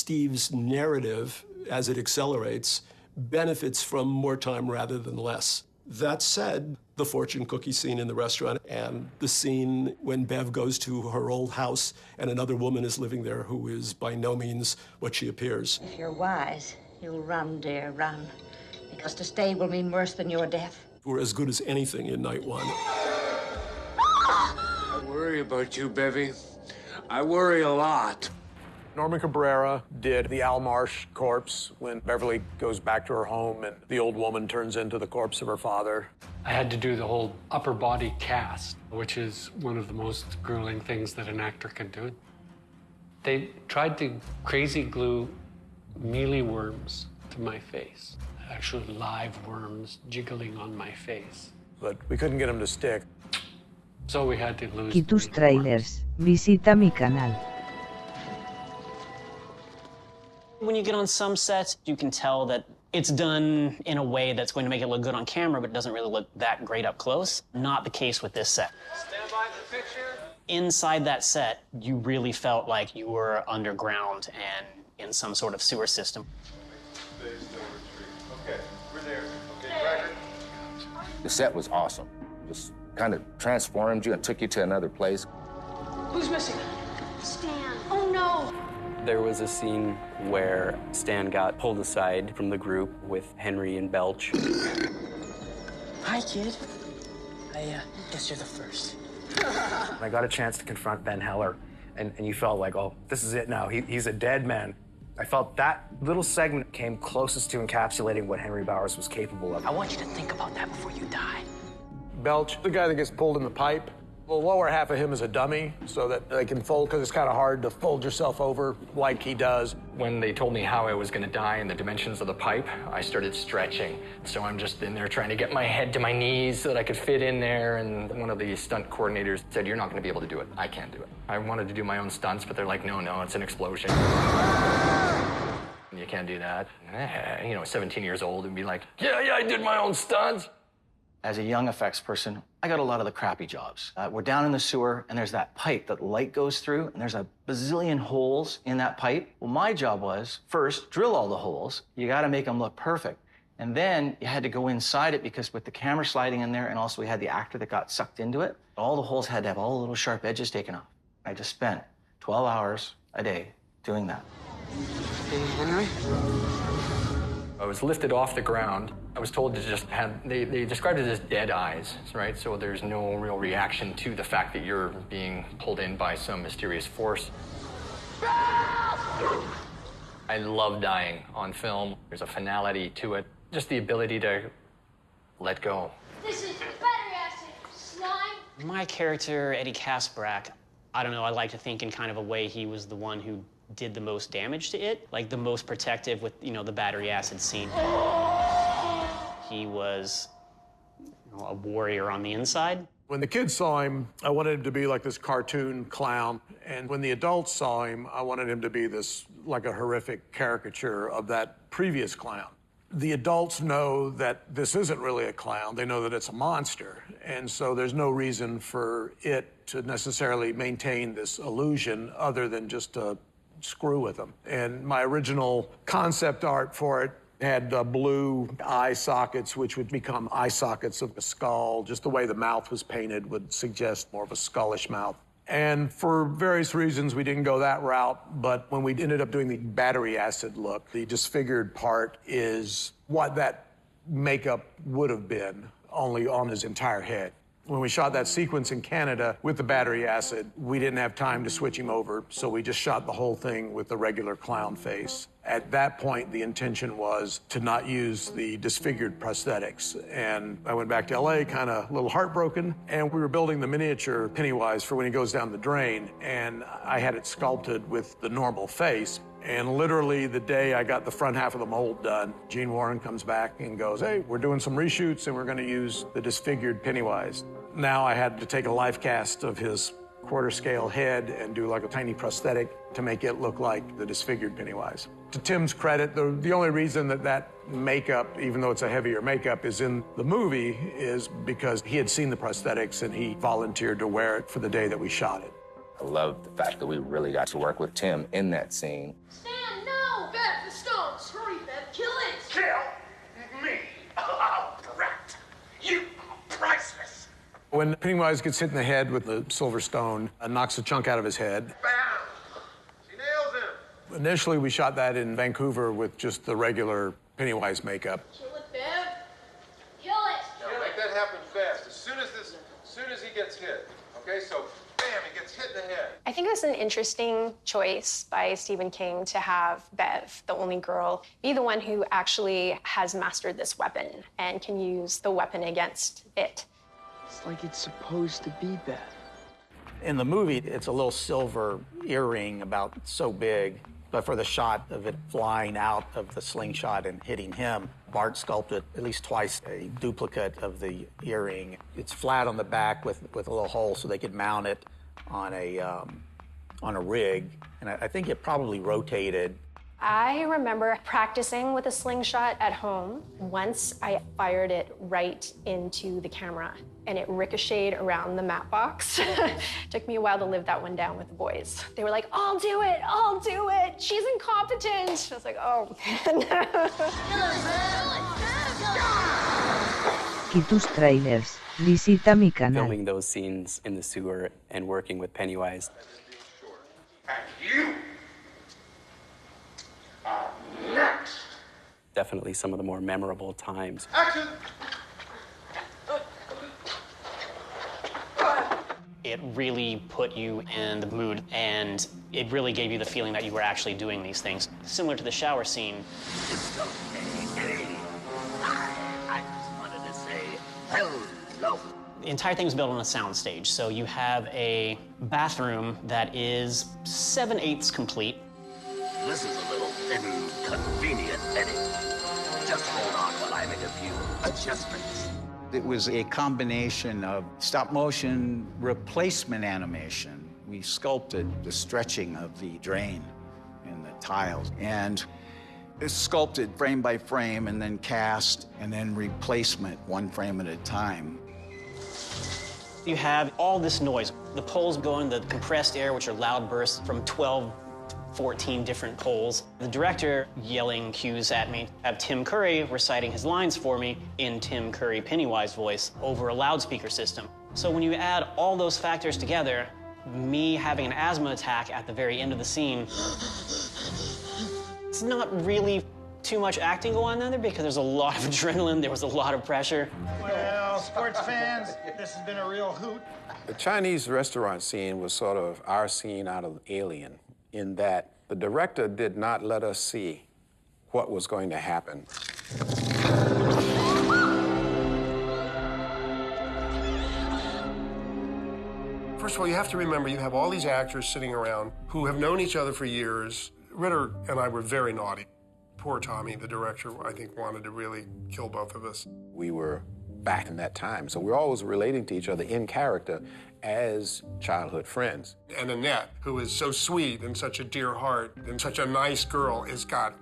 Steve's narrative, as it accelerates, benefits from more time rather than less. That said, the fortune cookie scene in the restaurant and the scene when Bev goes to her old house and another woman is living there who is by no means what she appears. If you're wise, you'll run, dear, run. Because to stay will mean worse than your death. We're as good as anything in night one. I worry about you, Bevy. I worry a lot. Norman Cabrera did the Al Marsh corpse when Beverly goes back to her home and the old woman turns into the corpse of her father. I had to do the whole upper body cast, which is one of the most grueling things that an actor can do. They tried to crazy glue mealy worms to my face, actually live worms jiggling on my face. But we couldn't get them to stick. So we had to lose. Y tus trailers, visita mi canal. When you get on some sets, you can tell that it's done in a way that's going to make it look good on camera, but it doesn't really look that great up close. Not the case with this set. Stand by the picture. Inside that set, you really felt like you were underground and in some sort of sewer system. Okay, we're there. Okay, record. The set was awesome. Just kind of transformed you and took you to another place. Who's missing? Stan. Oh, no. There was a scene where Stan got pulled aside from the group with Henry and Belch. Hi, kid. I guess you're the first. I got a chance to confront Ben Heller, and you felt like, oh, this is it now. He's a dead man. I felt that little segment came closest to encapsulating what Henry Bowers was capable of. I want you to think about that before you die. Belch, the guy that gets pulled in the pipe, the lower half of him is a dummy so that they can fold, because it's kind of hard to fold yourself over like he does. When they told me how I was going to die and the dimensions of the pipe, I started stretching. So I'm just in there trying to get my head to my knees so that I could fit in there. And one of the stunt coordinators said, "You're not going to be able to do it. I can't do it." I wanted to do my own stunts, but they're like, no, it's an explosion. You can't do that. 17 years old and be like, yeah, I did my own stunts. As a young effects person, I got a lot of the crappy jobs. We're down in the sewer, and there's that pipe that light goes through, and there's a bazillion holes in that pipe. Well, my job was, first, drill all the holes. You got to make them look perfect. And then you had to go inside it, because with the camera sliding in there, and also we had the actor that got sucked into it, all the holes had to have all the little sharp edges taken off. I just spent 12 hours a day doing that. Hey, Henry? I was lifted off the ground. I was told to just have, they described it as dead eyes, right? So there's no real reaction to the fact that you're being pulled in by some mysterious force. I love dying on film. There's a finality to it. Just the ability to let go. This is battery acid, slime. My character, Eddie Kaspbrak, I don't know, I like to think in kind of a way he was the one who did the most damage to it, like the most protective with, the battery acid scene. He was a warrior on the inside. When the kids saw him, I wanted him to be like this cartoon clown. And when the adults saw him, I wanted him to be this, like a horrific caricature of that previous clown. The adults know that this isn't really a clown. They know that it's a monster. And so there's no reason for it to necessarily maintain this illusion other than just to screw with them. And my original concept art for it had blue eye sockets, which would become eye sockets of a skull. Just the way the mouth was painted would suggest more of a skullish mouth. And for various reasons, we didn't go that route. But when we ended up doing the battery acid look, the disfigured part is what that makeup would have been, only on his entire head. When we shot that sequence in Canada with the battery acid, we didn't have time to switch him over, so we just shot the whole thing with the regular clown face. At that point, the intention was to not use the disfigured prosthetics. And I went back to LA kind of a little heartbroken, and we were building the miniature Pennywise for when he goes down the drain, and I had it sculpted with the normal face. And literally the day I got the front half of the mold done, Gene Warren comes back and goes, "Hey, we're doing some reshoots and we're going to use the disfigured Pennywise." Now I had to take a life cast of his quarter-scale head and do like a tiny prosthetic to make it look like the disfigured Pennywise. To Tim's credit, the only reason that makeup, even though it's a heavier makeup, is in the movie is because he had seen the prosthetics and he volunteered to wear it for the day that we shot it. I love the fact that we really got to work with Tim in that scene. Stan, no! priceless. When Pennywise gets hit in the head with the silver stone and knocks a chunk out of his head. Bam! She nails him. Initially, we shot that in Vancouver with just the regular Pennywise makeup. Kill it, Bev. Kill it. Now, make that happen fast. As soon as he gets hit. Okay, so bam, he gets hit in the head. I think it was an interesting choice by Stephen King to have Bev, the only girl, be the one who actually has mastered this weapon and can use the weapon against it. It's like it's supposed to be Bev. In the movie, it's a little silver earring about so big, but for the shot of it flying out of the slingshot and hitting him, Bart sculpted at least twice a duplicate of the earring. It's flat on the back with a little hole so they could mount it on a rig, and I think it probably rotated. I remember practicing with a slingshot at home. Once I fired it right into the camera, and it ricocheted around the mat box. Took me a while to live that one down with the boys. They were like, I'll do it, she's incompetent. I was like, oh, Y tus trailers, visita mi canal. Filming those scenes in the sewer and working with Pennywise. And you are next. Definitely some of the more memorable times. Action! It really put you in the mood, and it really gave you the feeling that you were actually doing these things. Similar to the shower scene. I just wanted to say hello. The entire thing is built on a soundstage, so you have a bathroom that is 7/8 complete. This is a little inconvenient, Eddie. Just hold on while I make a few adjustments. It was a combination of stop-motion replacement animation. We sculpted the stretching of the drain and the tiles, and it's sculpted frame by frame, and then cast, and then replacement one frame at a time. You have all this noise. The poles go in the compressed air, which are loud bursts from 12 14 different poles. The director yelling cues at me. I have Tim Curry reciting his lines for me in Tim Curry Pennywise voice over a loudspeaker system. So when you add all those factors together, me having an asthma attack at the very end of the scene, it's not really too much acting going on there because there's a lot of adrenaline, there was a lot of pressure. Well, sports fans, this has been a real hoot. The Chinese restaurant scene was sort of our scene out of Alien, in that the director did not let us see what was going to happen. First of all, you have to remember you have all these actors sitting around who have known each other for years. Ritter and I were very naughty. Poor Tommy, the director, I think wanted to really kill both of us. We were back in that time, so we're always relating to each other in character as childhood friends. And Annette, who is so sweet and such a dear heart and such a nice girl, has got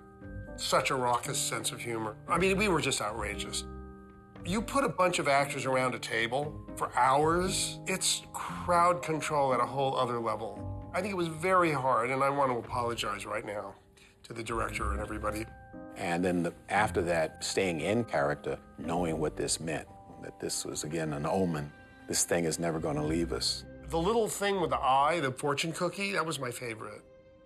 such a raucous sense of humor. I mean, we were just outrageous. You put a bunch of actors around a table for hours, it's crowd control at a whole other level. I think it was very hard, and I want to apologize right now to the director and everybody. And then after that, staying in character, knowing what this meant, that this was, again, an omen. This thing is never going to leave us. The little thing with the eye, the fortune cookie, that was my favorite.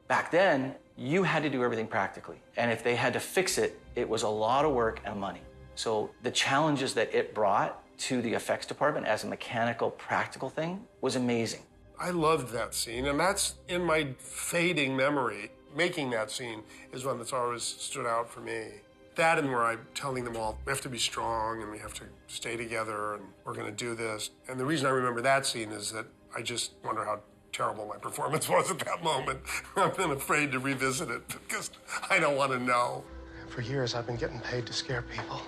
Back then, you had to do everything practically. And if they had to fix it, it was a lot of work and money. So the challenges that it brought to the effects department as a mechanical, practical thing was amazing. I loved that scene, and that's in my fading memory. Making that scene is one that's always stood out for me. That and where I'm telling them all, we have to be strong and we have to stay together and we're going to do this. And the reason I remember that scene is that I just wonder how terrible my performance was at that moment. I've been afraid to revisit it because I don't want to know. For years, I've been getting paid to scare people.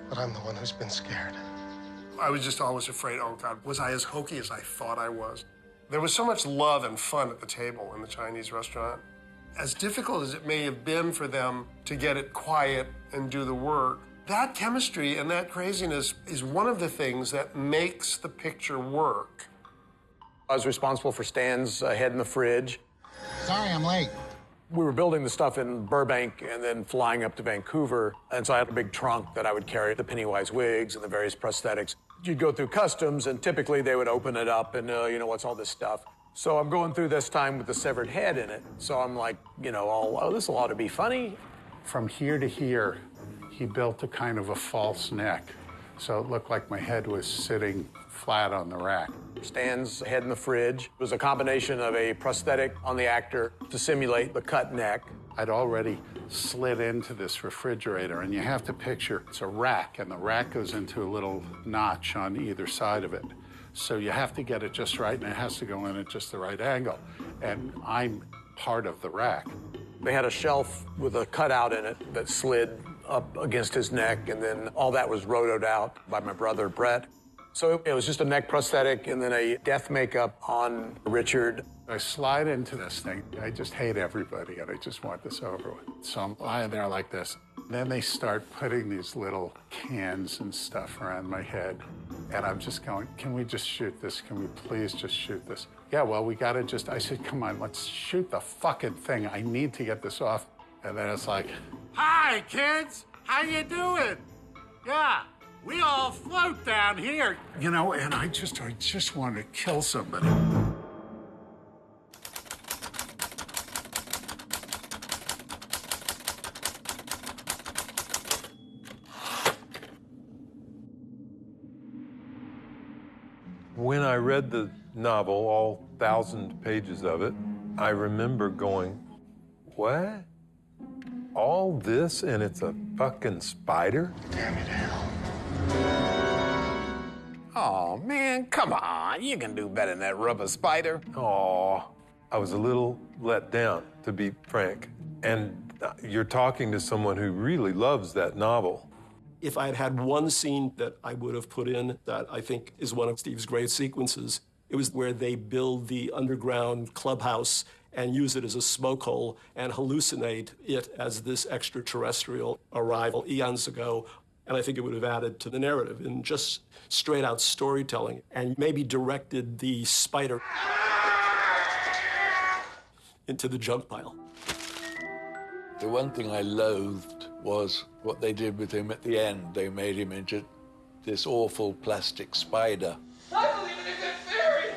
But I'm the one who's been scared. I was just always afraid, oh God, was I as hokey as I thought I was? There was so much love and fun at the table in the Chinese restaurant. As difficult as it may have been for them to get it quiet and do the work, that chemistry and that craziness is one of the things that makes the picture work. I was responsible for Stan's head in the fridge. Sorry, I'm late. We were building the stuff in Burbank and then flying up to Vancouver. And so I had a big trunk that I would carry the Pennywise wigs and the various prosthetics. You'd go through customs, and typically they would open it up and, you know, what's all this stuff? So I'm going through this time with the severed head in it. So I'm like, you know, oh, this ought to be funny. From here to here, he built a kind of a false neck. So it looked like my head was sitting flat on the rack. Stan's head in the fridge. It was a combination of a prosthetic on the actor to simulate the cut neck. I'd already slid into this refrigerator, and you have to picture it's a rack, and the rack goes into a little notch on either side of it. So you have to get it just right, and it has to go in at just the right angle. And I'm part of the rack. They had a shelf with a cutout in it that slid up against his neck, and then all that was rotoed out by my brother, Brett. So it was just a neck prosthetic and then a death makeup on Richard. I slide into this thing. I just hate everybody, and I just want this over with. So I'm lying there like this. Then they start putting these little cans and stuff around my head. And I'm just going, can we just shoot this? Can we please just shoot this? Yeah, well, we gotta just, I said, come on, let's shoot the fucking thing. I need to get this off. And then it's like, hi, kids. How you doing? Yeah, we all float down here. You know, and I just wanted to kill somebody. When I read the novel, all 1,000 pages of it, I remember going, what? All this and it's a fucking spider? Damn it, hell. Oh, man, come on. You can do better than that rubber spider. Oh, I was a little let down, to be frank. And you're talking to someone who really loves that novel. If I had had one scene that I would have put in that I think is one of Steve's great sequences, it was where they build the underground clubhouse and use it as a smoke hole and hallucinate it as this extraterrestrial arrival eons ago. And I think it would have added to the narrative in just straight out storytelling and maybe directed the spider into the junk pile. The one thing I loathed was what they did with him at the end. They made him into this awful plastic spider. I believe in a good theory,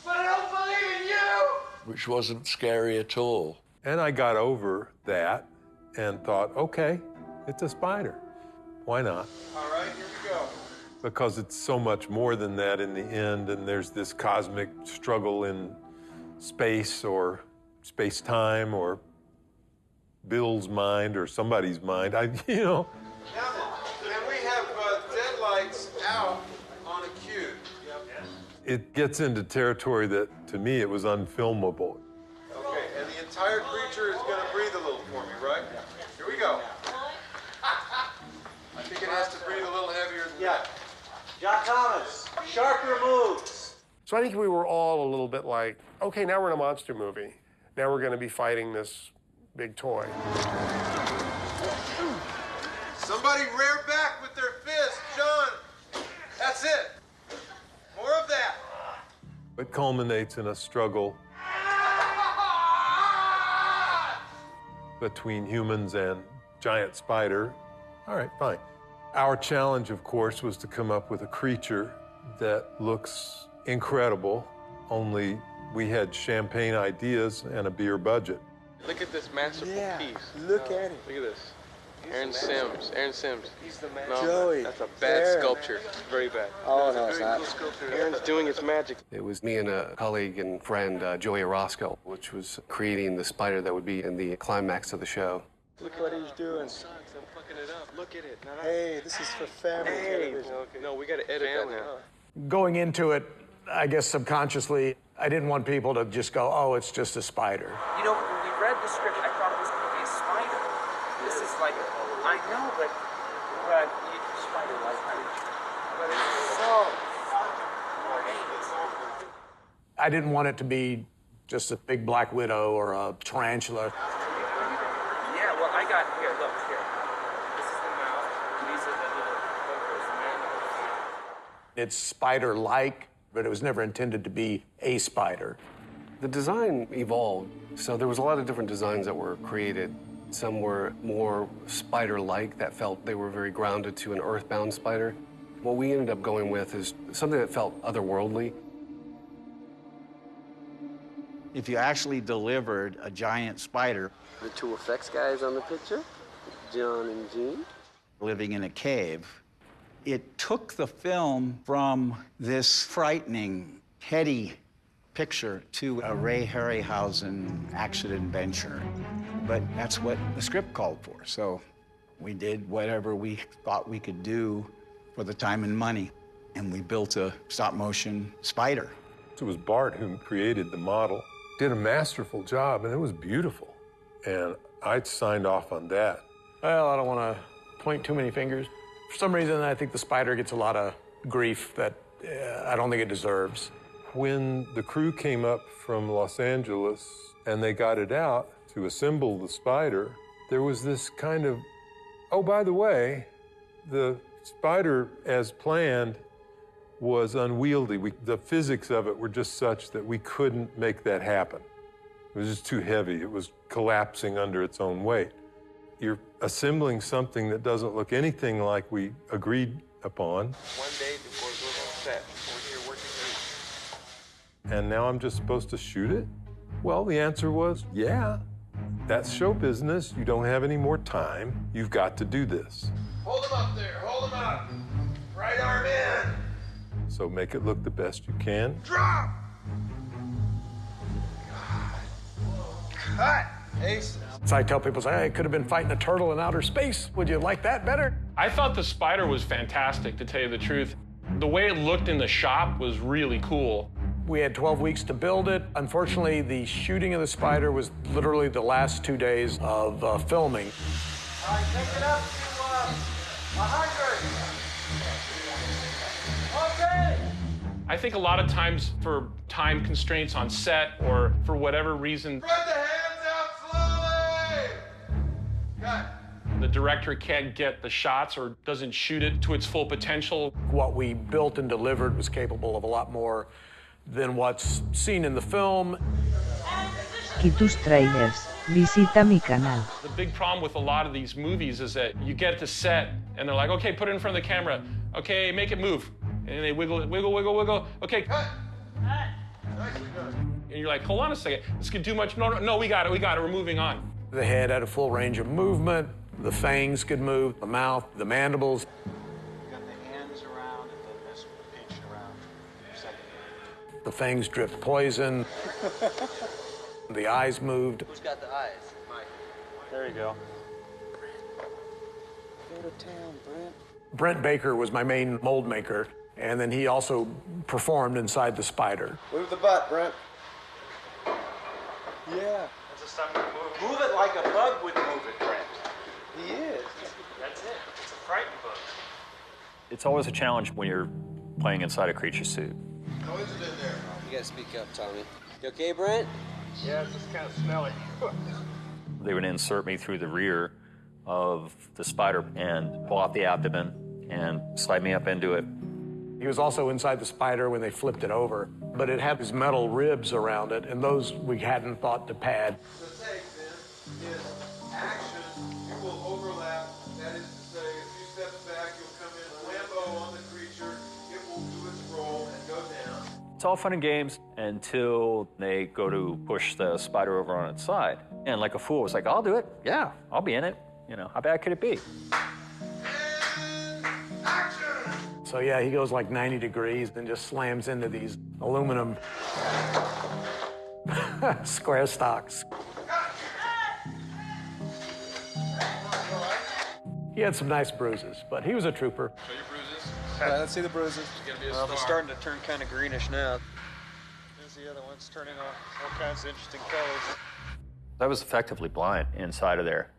but I don't believe in you! Which wasn't scary at all. And I got over that and thought, okay, it's a spider. Why not? All right, here we go. Because it's so much more than that in the end, and there's this cosmic struggle in space or space-time or Bill's mind or somebody's mind. You know. Now, can we have deadlights out on a cue? It gets into territory that, to me, it was unfilmable. Okay, and the entire creature is going to breathe a little for me, right? Here we go. I think it has to breathe a little heavier than that. John Thomas, sharper moves. So I think we were all a little bit like, okay, now we're in a monster movie. Now we're going to be fighting this big toy. Somebody rear back with their fist, John. That's it. More of that. It culminates in a struggle between humans and giant spider. All right, fine. Our challenge, of course, was to come up with a creature that looks incredible, only we had champagne ideas and a beer budget. Look at this masterful piece. Look at it. Look at this. Aaron Sims. He's the man. No, Joey. that's a bad sculpture. Very bad. Oh, no, it's not. Aaron's doing his magic. It was me and a colleague and friend, Joey Orozco, which was creating the spider that would be in the climax of the show. Look what he's doing. I'm fucking it up. Look at it. Hey, this is for family television. Okay. No, we got to edit that now. Going into it, I guess subconsciously, I didn't want people to just go, oh, it's just a spider. You know, when we read the script, I thought it was going to be a spider. This is like, I know, but you spider-like creature. But it's so fucking great. I didn't want it to be just a big black widow or a tarantula. Yeah, well, I got, here, look, here. This is the mouth, and these are the little focals, the mandibles. It's spider-like, but it was never intended to be a spider. The design evolved, so there was a lot of different designs that were created. Some were more spider-like, that felt they were very grounded to an earthbound spider. What we ended up going with is something that felt otherworldly. If you actually delivered a giant spider The two effects guys on the picture, John and Gene. living in a cave, it took the film from this frightening, heady picture to a Ray Harryhausen action-adventure. But that's what the script called for, so we did whatever we thought we could do for the time and money, and we built a stop-motion spider. It was Bart who created the model, did a masterful job, and it was beautiful. And I signed off on that. Well, I don't want to point too many fingers. For some reason, I think the spider gets a lot of grief that I don't think it deserves. When the crew came up from Los Angeles and they got it out to assemble the spider, there was this kind of, oh, by the way, the spider as planned was unwieldy. The physics of it were just such that we couldn't make that happen. It was just too heavy. It was collapsing under its own weight. You're assembling something that doesn't look anything like we agreed upon. 1 day before it goes on set, we're here working through. And now I'm just supposed to shoot it? Well, the answer was, yeah. That's show business. You don't have any more time. You've got to do this. Hold him up there, hold him up. Right arm in. So make it look the best you can. Drop! Cut! Ace. So I tell people, say, hey, I could have been fighting a turtle in outer space. Would you like that better? I thought the spider was fantastic, to tell you the truth. The way it looked in the shop was really cool. We had 12 weeks to build it. Unfortunately, the shooting of the spider was literally the last 2 days of filming. All right, take it up to 100. Okay. I think a lot of times for time constraints on set or for whatever reason, Spread the hands out slowly. Cut. the director can't get the shots or doesn't shoot it to its full potential. What we built and delivered was capable of a lot more than what's seen in the film. Y tus trailers, visita mi canal. The big problem with a lot of these movies is that you get to set and they're like, okay, put it in front of the camera. Okay, make it move. And they wiggle it, wiggle, wiggle, wiggle. Okay. Cut. Nicely done. And you're like, hold on a second. This could do much. No, we got it. We're moving on. The head had a full range of movement. The fangs could move, the mouth, the mandibles. You got the hands around and then this pinch around your second hand. The fangs dripped poison. The eyes moved. Who's got the eyes? Mike. There you go. Go to town, Brent. Brent Baker was my main mold maker, and then he also performed inside the spider. Move the butt, Brent. Yeah. That's a stomach move. Move it like a bug would move it, Brent. He is. That's it. It's a frightened book. It's always a challenge when you're playing inside a creature suit. How is it in there? You gotta speak up, Tommy. You okay, Brent? Yeah, it's just kind of smelly. They would insert me through the rear of the spider and pull out the abdomen and slide me up into it. He was also inside the spider when they flipped it over, but it had these metal ribs around it, and those we hadn't thought to pad. The take then is action. You will overlap. That is to say, a few steps back, you'll come in Lambo on the creature. It will do its roll and go down. It's all fun and games until they go to push the spider over on its side. And like a fool, I was like, I'll do it. Yeah, I'll be in it. You know, how bad could it be? And action! So yeah, he goes like 90 degrees and just slams into these aluminum square stocks. He had some nice bruises, but he was a trooper. Show your bruises. Yeah, let's see the bruises. You're gonna be a Well, they're star. starting to turn kind of greenish now. There's the other ones turning all kinds of interesting colors. I was effectively blind inside of there.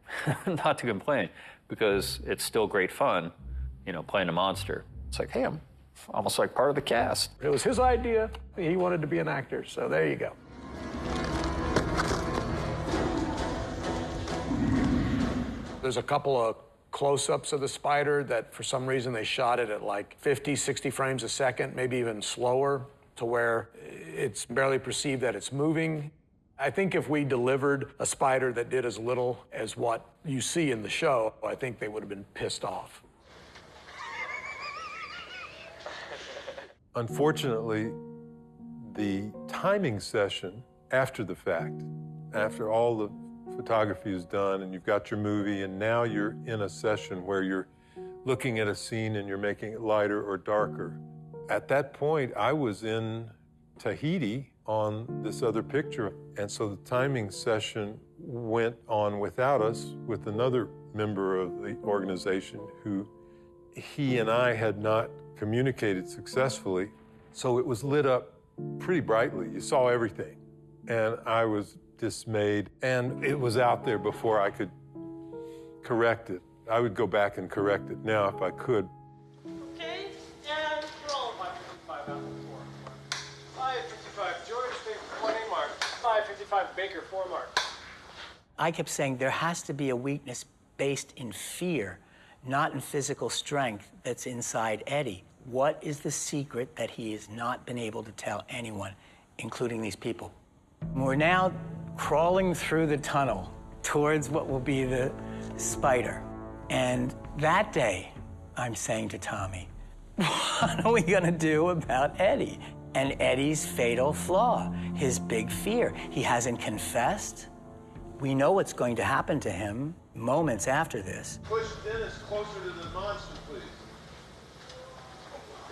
Not to complain, because it's still great fun, you know, playing a monster. It's like, hey, I'm almost like part of the cast. It was his idea. He wanted to be an actor, so there you go. There's a couple of close-ups of the spider that for some reason they shot it at like 50, 60 frames a second, maybe even slower. to where it's barely perceived that it's moving. I think if we delivered a spider that did as little as what you see in the show, I think they would have been pissed off. Unfortunately, the timing session after the fact, after all the photography is done and you've got your movie and now you're in a session where you're looking at a scene and you're making it lighter or darker. At that point, I was in Tahiti on this other picture, and so the timing session went on without us with another member of the organization who he and I had not communicated successfully. So it was lit up pretty brightly. You saw everything. And I was dismayed, and it was out there before I could correct it. I would go back and correct it now if I could. Okay, and roll 555 out the 4. 555 George, Baker 20 mark. 555 Baker 4 mark. I kept saying there has to be a weakness based in fear, not in physical strength that's inside Eddie. What is the secret that he has not been able to tell anyone, including these people? We're now crawling through the tunnel towards what will be the spider. And that day, I'm saying to Tommy, what are we gonna do about Eddie? And Eddie's fatal flaw, his big fear. He hasn't confessed. We know what's going to happen to him moments after this. Push Dennis closer to the monster, please.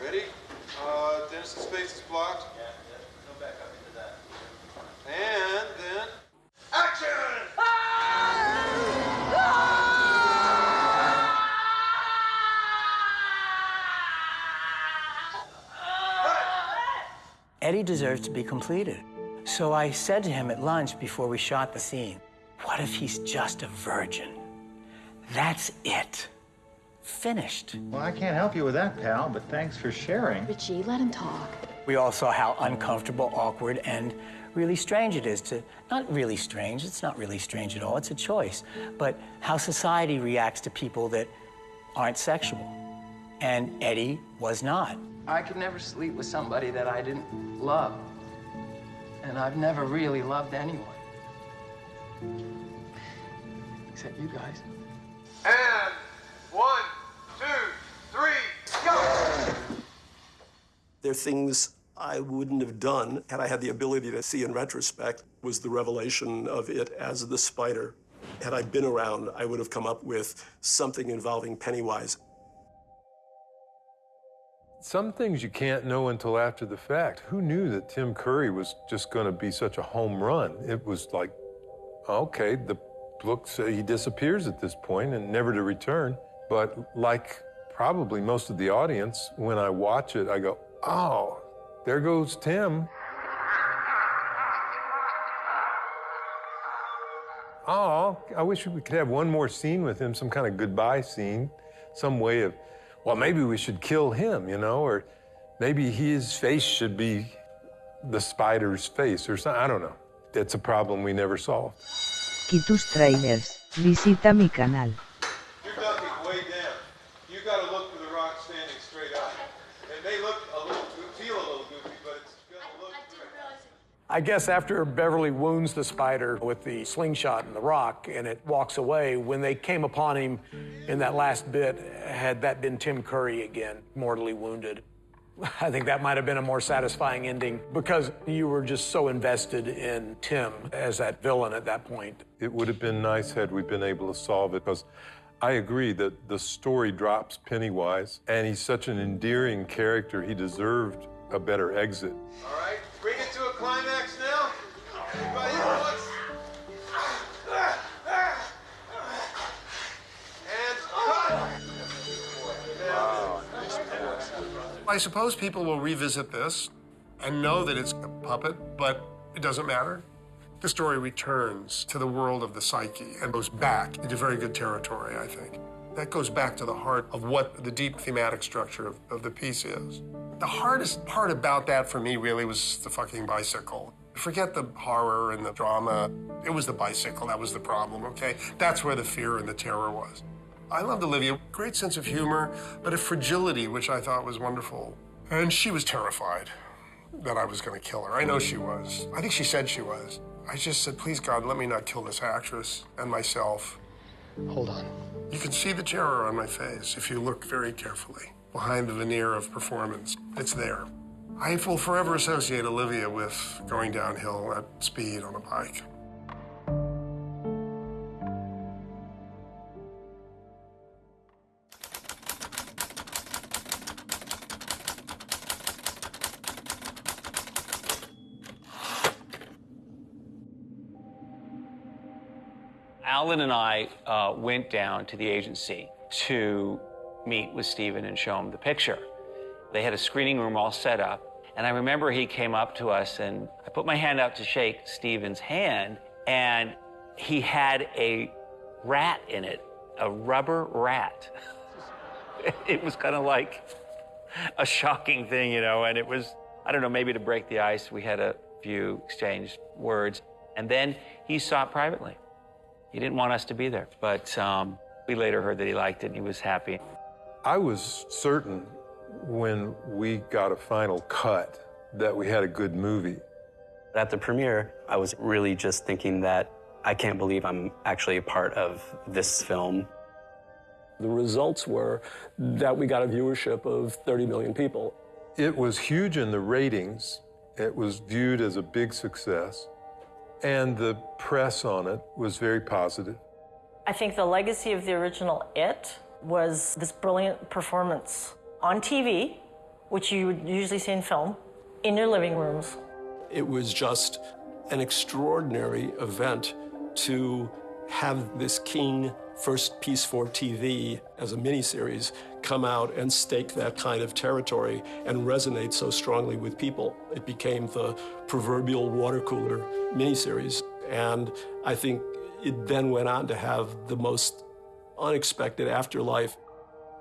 Ready? Dennis's face is blocked. Yeah, go back up into that. And then, action! Eddie deserves to be completed. So I said to him at lunch before we shot the scene, what if he's just a virgin? That's it. Finished. Well, I can't help you with that, pal, but thanks for sharing. Richie, let him talk. We all saw how uncomfortable, awkward, and really strange it is to, not really strange, it's not really strange at all, it's a choice, but how society reacts to people that aren't sexual. And Eddie was not. I could never sleep with somebody that I didn't love. And I've never really loved anyone. Except you guys. And 1, 2, 3, go! There are things I wouldn't have done had I had the ability to see in retrospect, was the revelation of it as the spider. Had I been around, I would have come up with something involving Pennywise. Some things you can't know until after the fact. Who knew that Tim Curry was just going to be such a home run? It was like, okay, the book says he disappears at this point and never to return. But like probably most of the audience, when I watch it, I go, oh, there goes Tim. Oh, I wish we could have one more scene with him, some kind of goodbye scene, some way of, well, maybe we should kill him, you know, or maybe his face should be the spider's face or something. I don't know. It's a problem we never solved. Quitus Trailers, visita mi canal. You're ducking way down. You got to look for the rock standing straight up. It may look a little, feel a little goofy, but it's going to look great. I guess after Beverly wounds the spider with the slingshot and the rock and it walks away, when they came upon him in that last bit, had that been Tim Curry again, mortally wounded, I think that might have been a more satisfying ending because you were just so invested in Tim as that villain at that point. It would have been nice had we been able to solve it, because I agree that the story drops Pennywise, and he's such an endearing character, he deserved a better exit. All right, bring it to a climax now. Everybody at once. And cut! I suppose people will revisit this and know that it's a puppet, but it doesn't matter. The story returns to the world of the psyche and goes back into very good territory, I think. That goes back to the heart of what the deep thematic structure of the piece is. The hardest part about that for me really was the fucking bicycle. Forget the horror and the drama. It was the bicycle, that was the problem, okay? That's where the fear and the terror was. I loved Olivia, great sense of humor, but a fragility, which I thought was wonderful. And she was terrified. that I was going to kill her. I know she was. I think she said she was. I just said, please, God, let me not kill this actress and myself. Hold on. You can see the terror on my face if you look very carefully. Behind the veneer of performance, it's there. I will forever associate Olivia with going downhill at speed on a bike. Alan and I went down to the agency to meet with Steven and show him the picture. They had a screening room all set up, and I remember he came up to us, and I put my hand out to shake Steven's hand, and he had a rat in it, a rubber rat. It was kind of like a shocking thing, you know, and it was, I don't know, maybe to break the ice, we had a few exchanged words, and then he saw it privately. He didn't want us to be there, but we later heard that he liked it and he was happy. I was certain when we got a final cut that we had a good movie. At the premiere, I was really just thinking that I can't believe I'm actually a part of this film. The results were that we got a viewership of 30 million people. It was huge in the ratings. It was viewed as a big success. And the press on it was very positive. I think the legacy of the original It was this brilliant performance on TV, which you would usually see in film, in your living rooms. It was just an extraordinary event to have this King first piece for TV as a miniseries come out and stake that kind of territory and resonate so strongly with people. It became the proverbial water cooler miniseries, and I think it then went on to have the most unexpected afterlife.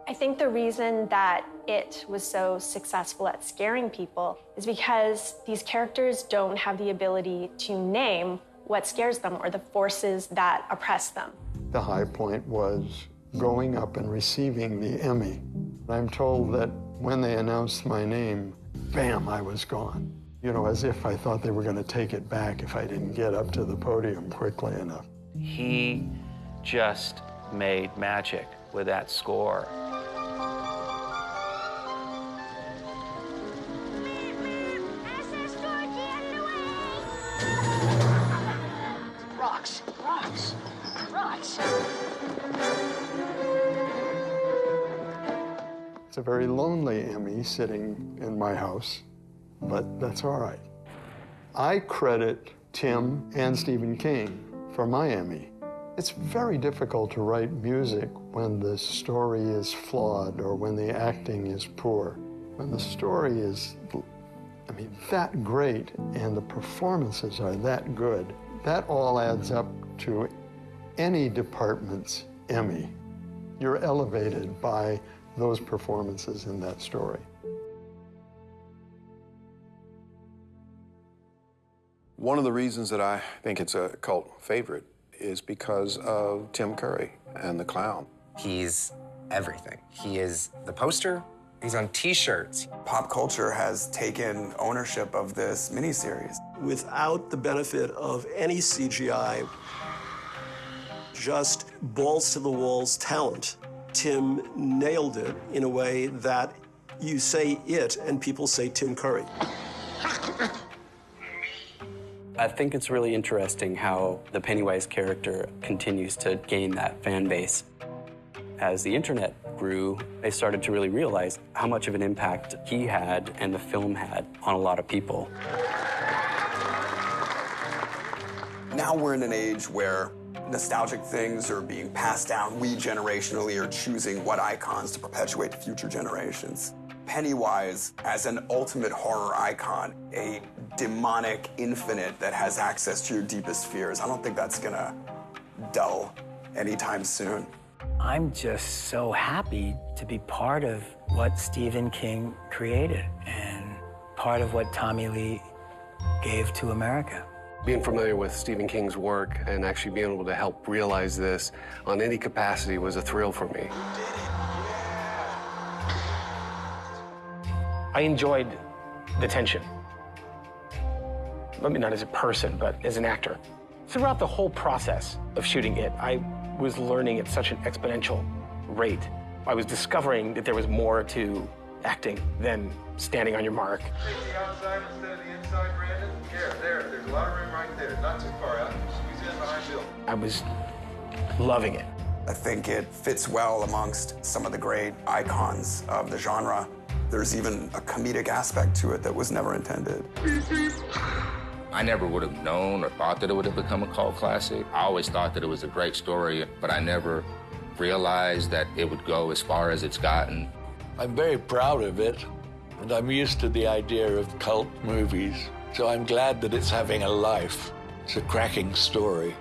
I think the reason that it was so successful at scaring people is because these characters don't have the ability to name what scares them or the forces that oppress them. The high point was going up and receiving the Emmy. I'm told that when they announced my name, bam, I was gone. You know, as if I thought they were going to take it back if I didn't get up to the podium quickly enough. He just made magic with that score. Rocks, rocks, rocks. It's a very lonely Emmy sitting in my house, but that's all right. I credit Tim and Stephen King for my Emmy. It's very difficult to write music when the story is flawed or when the acting is poor. When the story is, I mean, that great and the performances are that good, that all adds up to any department's Emmy. You're elevated by those performances in that story. One of the reasons that I think it's a cult favorite is because of Tim Curry and the clown. He's everything. He is the poster. He's on T-shirts. Pop culture has taken ownership of this miniseries. Without the benefit of any CGI, just balls to the walls talent, Tim nailed it in a way that you say it and people say Tim Curry. I think it's really interesting how the Pennywise character continues to gain that fan base. As the internet grew, they started to really realize how much of an impact he had and the film had on a lot of people. Now we're in an age where nostalgic things are being passed down. We generationally are choosing what icons to perpetuate to future generations. Pennywise as an ultimate horror icon, a demonic infinite that has access to your deepest fears. I don't think that's gonna dull anytime soon. I'm just so happy to be part of what Stephen King created and part of what Tommy Lee gave to America. Being familiar with Stephen King's work and actually being able to help realize this on any capacity was a thrill for me. I enjoyed the tension. I mean, not as a person, but as an actor. Throughout the whole process of shooting it, I was learning at such an exponential rate. I was discovering that there was more to acting than standing on your mark. Take the outside instead of the inside, Brandon. There's a lot of room right there. Not too far out. Squeeze in behind Bill. I was loving it. I think it fits well amongst some of the great icons of the genre. There's even a comedic aspect to it that was never intended. I never would have known or thought that it would have become a cult classic. I always thought that it was a great story, but I never realized that it would go as far as it's gotten. I'm very proud of it, and I'm used to the idea of cult movies, so I'm glad that it's having a life. It's a cracking story.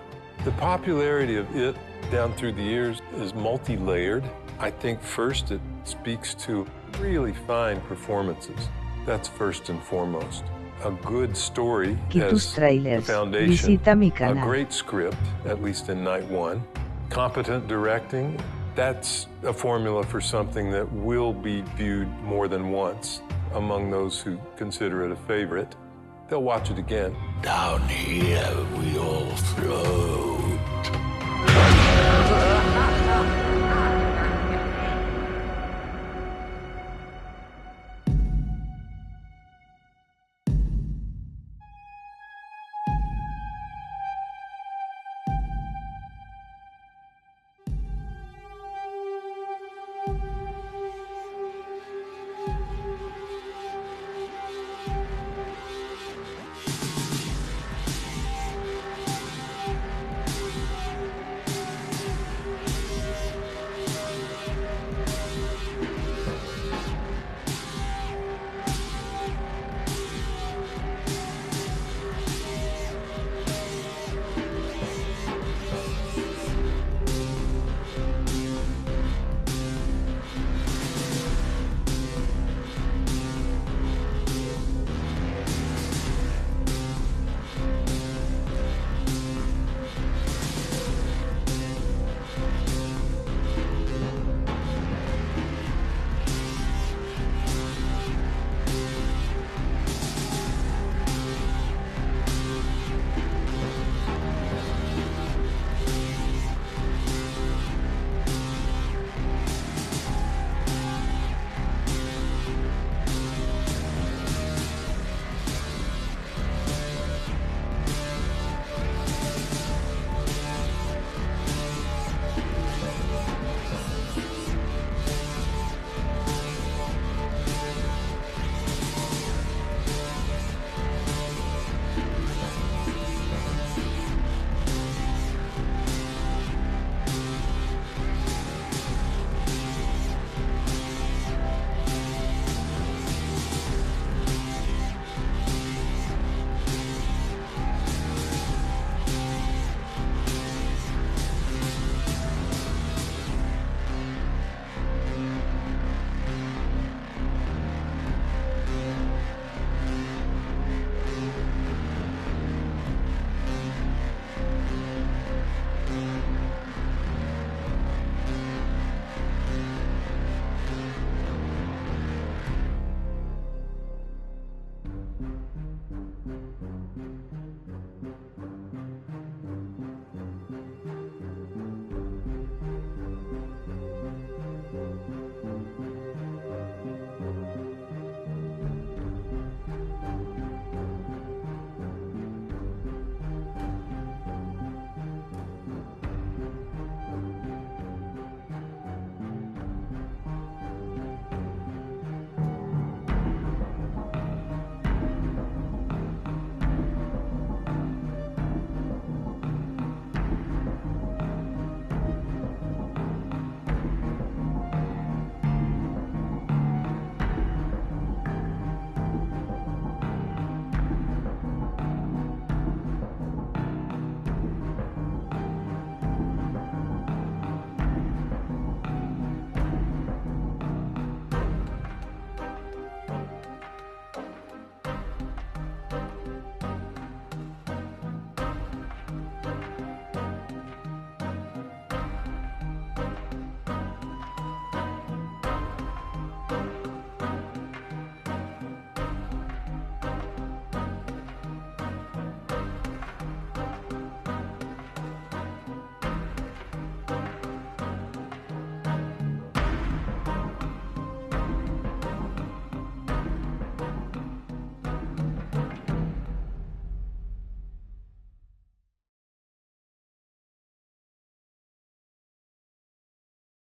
The popularity of it down through the years is multi-layered. I think first it speaks to really fine performances. That's first and foremost. A good story as the foundation, a great script, at least in night one, competent directing. That's a formula for something that will be viewed more than once among those who consider it a favorite. They'll watch it again. Down here we all throw